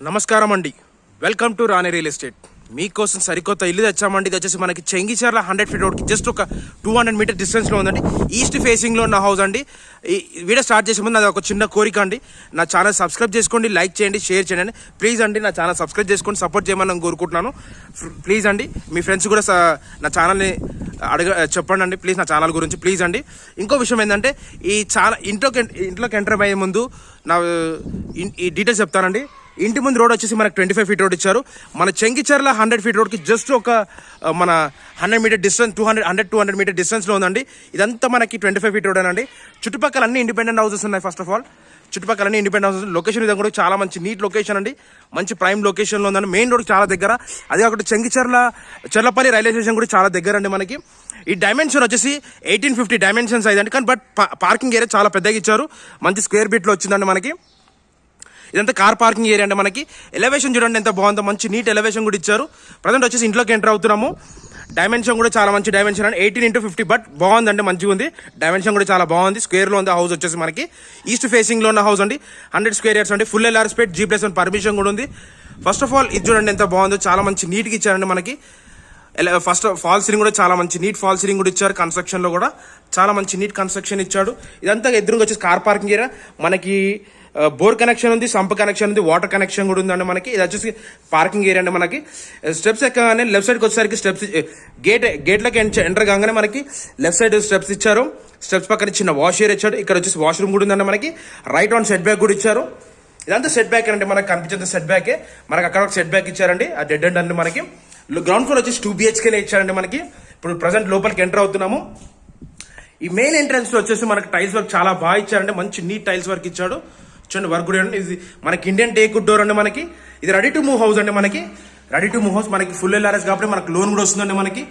నమస్కారం అండి. Welcome to Rani real estate. మీకోసం సరికొత్త ఇల్లు తెచ్చామండి. ఇది వచ్చేసి మనకి చెంగిచెర్ల 100 ఫీట్ రోడ్కి జస్ట్ ఒక 200 మీటర్ డిస్టెన్స్లో ఉందండి. ఈస్ట్ ఫేసింగ్లో ఉన్న హౌస్ అండి. ఈ వీడియో స్టార్ట్ చేసే ముందు అది ఒక చిన్న కోరిక అండి, నా ఛానల్ సబ్స్క్రైబ్ చేసుకోండి, లైక్ చేయండి, షేర్ చేయండి ప్లీజ్ అండి. నా ఛానల్ సబ్స్క్రైబ్ చేసుకొని సపోర్ట్ చేయమని కోరుకుంటున్నాను ప్లీజ్ అండి. మీ ఫ్రెండ్స్ కూడా నా ఛానల్ని చెప్పండి అండి ప్లీజ్, నా ఛానల్ గురించి ప్లీజ్ అండి. ఇంకో విషయం ఏంటంటే ఈ ఇంట్లోకి ఎంటర్ అయ్యే ముందు నా ఈ డీటెయిల్స్ చెప్తానండి. ఇంటి ముందు రోడ్ వచ్చేసి మనకు 25 ఫీట్ రోడ్ ఇచ్చారు. మన చెంగిచెర్ల 100 ఫీట్ రోడ్కి జస్ట్ ఒక మన 100 మీటర్ డిస్టెన్స్ 200 మీటర్ డిస్టెన్స్లో ఉందండి. ఇదంతా మనకి 25 ఫీట్ రోడ్ అండి. చుట్టుపక్కల అన్ని ఇండిపెండెంట్ హౌసెస్ ఉన్నాయి. ఫస్ట్ ఆఫ్ ఆల్ చుట్టుపక్కల అన్ని ఇండిపెండెంట్ హౌసెస్. లొకేషన్ విధంగా కూడా చాలా మంచి నీట్ లొకేషన్ అండి, మంచి ప్రైమ్ లొకేషన్లో ఉందండి. మెయిన్ రోడ్ చాలా దగ్గర. అదే కాకుండా చెర్లపల్లి రైల్వే స్టేషన్ కూడా చాలా దగ్గర అండి మనకి. ఈ డైమెన్షన్ వచ్చేసి 1850 డైమెన్షన్స్ అయిందండి. కానీ బట్ పార్కింగ్ ఏరియా చాలా పెద్దగా ఇచ్చారు, మంచి స్క్వేర్ బిట్లో వచ్చిందండి మనకి. ఇదంతా కార్ పార్కింగ్ ఏరియా అండి మనకి. ఎలివేషన్ చూడండి ఎంత బాగుందో, మంచి నీట్ ఎలివేషన్ కూడా ఇచ్చారు. ప్రజెంట్ వచ్చేసి ఇంట్లోకి ఎంటర్ అవుతున్నాము. డైమెన్షన్ కూడా చాలా మంచి డైమెన్షన్ అండి, 18x50 బట్ బాగుందండి, మంచిగా ఉంది. డైమెన్షన్ కూడా చాలా బాగుంది. స్క్వేర్లో ఉంది హౌస్ వచ్చేసి మనకి. ఈస్ట్ ఫేసింగ్లో ఉన్న హౌస్ అండి, 100 స్క్వేర్ ఇయర్స్ అండి. ఫుల్ ఎల్ఆర్ స్పేట్ G+1 పర్మిషన్ కూడా ఉంది. ఫస్ట్ ఆఫ్ ఆల్ ఇది చూడండి ఎంత బాగుందో, చాలా మంచి నీట్గా ఇచ్చారండి మనకి. ఫస్ట్ ఫాల్ సీలింగ్ కూడా చాలా మంచి నీట్ ఫాల్ సీలింగ్ కూడా ఇచ్చారు. కన్స్ట్రక్షన్లో కూడా చాలా మంచి నీట్ కన్స్ట్రక్షన్ ఇచ్చాడు. ఇదంతా ఎదురుగా వచ్చేసి కార్ పార్కింగ్ ఏరియా. మనకి బోర్ కనెక్షన్ ఉంది, సంప్ కనెక్షన్ ఉంది, వాటర్ కనెక్షన్ కూడా ఉందండి మనకి. ఇది వచ్చేసి పార్కింగ్ ఏరియా అండి మనకి. స్టెప్స్ ఎక్కగానే లెఫ్ట్ సైడ్కి వచ్చేసరికి స్టెప్స్ గేట్లకి ఎంటర్ కాగానే మనకి లెఫ్ట్ సైడ్ స్టెప్స్ ఇచ్చారు. స్టెప్స్ పక్కన చిన్న వాష్ ఏరియా ఇచ్చాడు. ఇక్కడ వచ్చేసి వాష్రూమ్ కూడా ఉందండి మనకి. రైట్ ఆన్ సెట్ బ్యాక్ కూడా ఇచ్చారు. ఇదంతా సెట్ బ్యాక్ అండి మనకి, కనిపించేంత సెట్ బ్యాకే మనకి. అక్కడ ఒక సెట్ బ్యాక్ ఇచ్చారండి, ఆ డెడ్ ఎండ్ అండి మనకి. గ్రౌండ్ ఫ్లోర్ వచ్చేసి 2 BHK ఇచ్చారండి మనకి. ఇప్పుడు ప్రజెంట్ లోపలికి ఎంటర్ అవుతున్నాము. ఈ మెయిన్ ఎంట్రన్స్ లో వచ్చేసి మనకి టైల్స్ వర్క్ చాలా బాగా ఇచ్చారండి, మంచి నీట్ టైల్స్ వర్క్ ఇచ్చాడు. చూడండి వర్క్ కూడా ఇది మనకి ఇండియన్ టేక్ డోర్ అండి మనకి. ఇది రెడీ టు మూవ్ హౌస్ అండి మనకి. రెడీ టు మూవ్ హౌస్ మనకి ఫుల్ ఎల్ఆర్ఎస్ కాబట్టి మనకి లోన్ కూడా వస్తుందండి మనకి.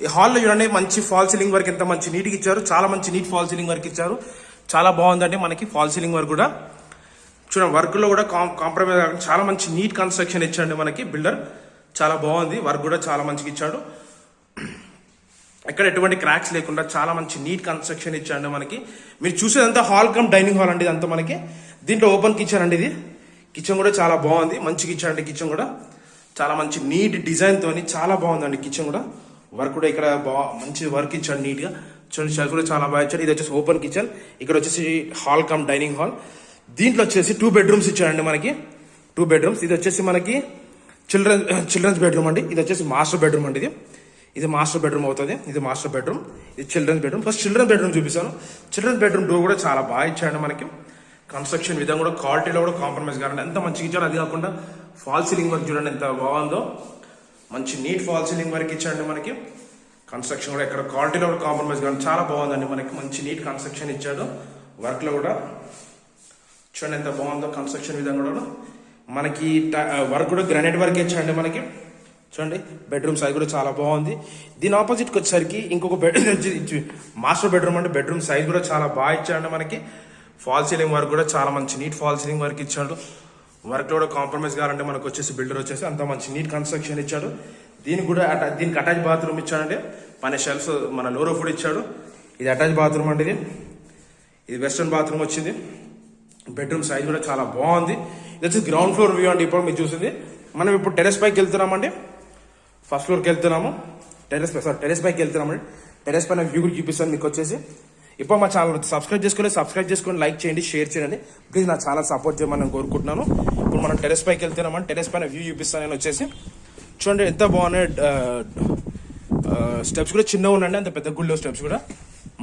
ఈ హాల్లో చూడండి మంచి ఫాల్ సీలింగ్ వర్క్ ఎంత మంచి నీట్గా ఇచ్చారు. చాలా మంచి నీట్ ఫాల్ సీలింగ్ వర్క్ ఇచ్చారు, చాలా బాగుందండి మనకి. ఫాల్ సీలింగ్ వర్క్ కూడా చూడండి, వర్క్ లో కూడా కాంప్రమైజ్ కాకుండా చాలా మంచి నీట్ కన్స్ట్రక్షన్ ఇచ్చాడు మనకి బిల్డర్. చాలా బాగుంది, వర్క్ కూడా చాలా మంచిగా ఇచ్చాడు. ఎక్కడ ఎటువంటి క్రాక్స్ లేకుండా చాలా మంచి నీట్ కన్స్ట్రక్షన్ ఇచ్చాడు మనకి. మీరు చూసేదంతా హాల్ కమ్ డైనింగ్ హాల్ అండి ఇదంతా మనకి. దీంట్లో ఓపెన్ కిచెన్ అండి. ఇది కిచెన్ కూడా చాలా బాగుంది, మంచిగా ఇచ్చాడండి. కిచెన్ కూడా చాలా మంచి నీట్ డిజైన్ తోని చాలా బాగుందండి కిచెన్ కూడా. వర్క్ కూడా ఇక్కడ మంచి వర్క్ ఇచ్చాడు నీట్ గా. చూడండి షెల్ఫ్ కూడా చాలా బాగా ఇచ్చాడు. ఇది వచ్చేసి ఓపెన్ కిచెన్, ఇక్కడ వచ్చేసి హాల్ కమ్ డైనింగ్ హాల్. దీంట్లో వచ్చేసి 2 బెడ్రూమ్స్ ఇచ్చాడండి మనకి. 2 బెడ్రూమ్స్. ఇది వచ్చేసి మనకి చిల్డ్రన్స్ బెడ్రూమ్ అండి. ఇది వచ్చేసి మాస్టర్ బెడ్రూమ్ అండి. ఇది మాస్టర్ బెడ్రూమ్ అవుతుంది. ఇది మాస్టర్ బెడ్రూమ్, ఇది children's bedroom. First children's bedroom చూపిస్తాను. చిల్డ్రన్స్ బెడ్రూమ్ డోర్ కూడా చాలా బాగా ఇచ్చాడు మనకి. కన్స్ట్రక్షన్ విధంగా కూడా క్వాలిటీలో కూడా కాంప్రమైజ్ కాదండి, ఎంత మంచిగా ఇచ్చాడు. అది కాకుండా ఫాల్ సీలింగ్ వర్క్ చూడండి ఎంత బాగుందో, మంచి నీట్ ఫాల్ సీలింగ్ వర్క్ ఇచ్చాడు మనకి. కన్స్ట్రక్షన్ కూడా ఎక్కడ క్వాలిటీలో కూడా కాంప్రమైజ్ కాదు, చాలా బాగుందండి మనకి. మంచి నీట్ కన్స్ట్రక్షన్ ఇచ్చాడు. వర్క్ లో కూడా చూడండి ఎంత బాగుందో కన్స్ట్రక్షన్ విధంగా కూడా మనకి. వర్క్ కూడా గ్రానైట్ వర్క్ ఇచ్చాడండి మనకి. చూడండి బెడ్రూమ్ సైజ్ కూడా చాలా బాగుంది. దీని ఆపోజిట్కి వచ్చేసరికి ఇంకొక మాస్టర్ బెడ్రూమ్ అంటే బెడ్రూమ్ సైజ్ కూడా చాలా బాగా ఇచ్చాడండి మనకి. ఫాల్ సీలింగ్ వర్క్ కూడా చాలా మంచి నీట్ ఫాల్ సీలింగ్ వర్క్ ఇచ్చాడు. వర్క్ లో కూడా కాంప్రమైజ్ కావాలంటే మనకు వచ్చేసి బిల్డర్ వచ్చేసి అంత మంచి నీట్ కన్స్ట్రక్షన్ ఇచ్చాడు. దీనికి అటాచ్ బాత్రూమ్ ఇచ్చాడండి. పైన షెల్ఫ్స్ మన లోరో ఫుడ్ ఇచ్చాడు. ఇది అటాచ్ బాత్రూమ్ అండి. ఇది వెస్టర్న్ బాత్రూమ్ వచ్చింది. బెడ్రూమ్ సైజ్ కూడా చాలా బాగుంది. ఇది వచ్చి గ్రౌండ్ ఫ్లోర్ వ్యూ అండి. ఇప్పుడు మీరు చూసింది. మనం ఇప్పుడు టెరెస్ పైకి వెళ్తున్నామండి. ఫస్ట్ ఫ్లోర్కి వెళ్తున్నాము. టెరెస్ పైకి వెళ్తున్నామండి. టెరెస్ పైన వ్యూ కూడా చూపిస్తాను మీకు వచ్చేసి. ఇప్పుడు మా ఛానల్ సబ్స్క్రైబ్ చేసుకొని లైక్ చేయండి, షేర్ చేయండి ప్లీజ్. నా ఛానల్ సపోర్ట్ చేయమని నేను కోరుకుంటున్నాను. ఇప్పుడు మనం టెరెస్ పైకి వెళ్తున్నామండి. టెరెస్ పైన వ్యూ చూపిస్తాను నేను వచ్చేసి. చూడండి ఎంత బాగున్నాయి. స్టెప్స్ కూడా చిన్నగా ఉండండి, అంత పెద్ద గుళ్ళో స్టెప్స్ కూడా.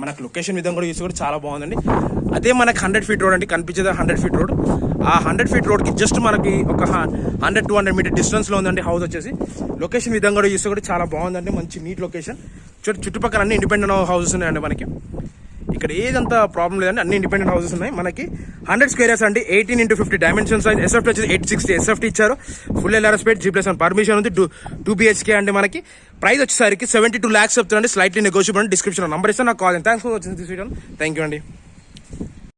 మనకు లొకేషన్ విధంగా కూడా చూసి కూడా చాలా బాగుందండి. అదే మనకి 100 ఫీట్ రోడ్ అండి, కనిపించేది 100 ఫీట్ రోడ్. ఆ 100 ఫీట్ రోడ్కి జస్ట్ మనకి ఒక 100-200 మీటర్ డిస్టెన్స్లో ఉందండి హౌస్ వచ్చేసి. లొకేషన్ విధంగా కూడా చూస్తే కూడా చాలా బాగుందండి, మంచి నీట్ లొకేషన్. చుట్టుపక్కల అన్ని ఇండిపెండెంట్ హౌసెస్ ఉన్నాయండి మనకి. ఇక్కడ ఏదంతా ప్రాబ్లం లేదండి, అన్ని ఇండిపెండెంట్ హౌసెస్ ఉన్నాయి మనకి. 100 స్క్వేర్ ఇయర్స్ అండి, 18x50 డైమెన్షన్ సైజ్. ఎస్ఎఫ్టీ వచ్చేసి 860 ఎస్ఎఫ్టీ ఇచ్చారు. ఫుల్ ఎల్ఆర్ స్పేట్ G+1 పర్మిషన్ ఉంది. 2 BHK అండి మనకి. ప్రైస్ వచ్చేసరికి 72 lakhs చెప్తారండి. Slightly negotiable. డిస్క్రిప్షన్ నంబర్ ఇస్తాను, నాకు call. Thanks for watching this video. Thank you అండి.